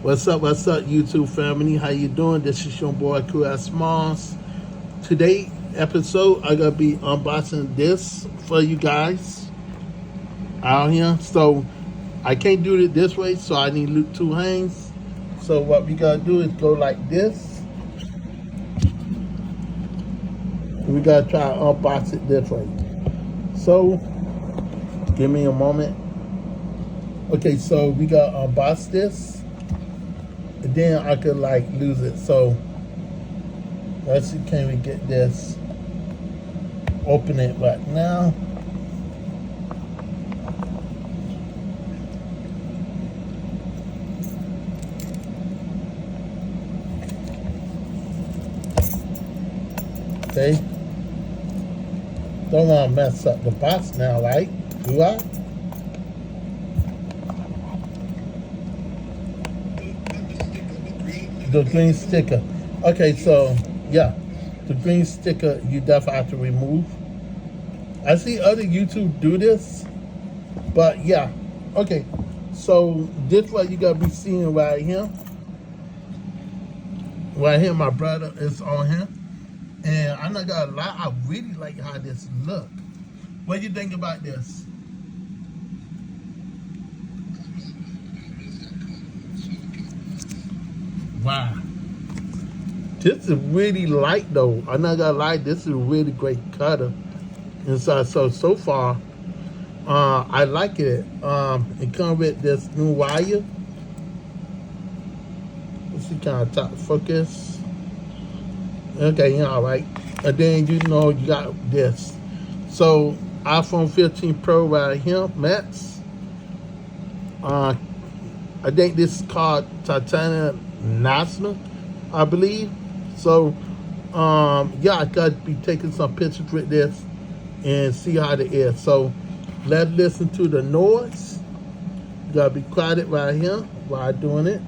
What's up, YouTube family? How you doing? This is your boy, Q.S. Smalls. Today episode, I gotta be unboxing this for you guys out here. So, I can't do it this way, so I need two hands. So, what we gotta do is go like this. We gotta try to unbox it this way. So, give me a moment. Okay, so we gotta unbox this. And then I could like lose it. So let's see, can we get this? Open it right now. Okay. Don't want to mess up the box now, right? Do I? The green sticker. Okay, so yeah, the green sticker you definitely have to remove. I see other YouTube do this, but yeah. Okay, so this what you gotta be seeing right here. Right here, my brother is on here, and I'm not gonna lie, I really like how this look. What do you think about this? Wow. This is really light though. I'm not gonna lie, this is a really great cutter. And so far, I like it. It comes with this new wire. Let's see, kind of top focus. Okay, yeah, all right. And then you got this. So iPhone 15 Pro right here, Max. I think this is called Titanium National, I believe. So, yeah, I got to be taking some pictures with this and see how it is. So, let's listen to the noise. You got to be quiet right here while I'm doing it.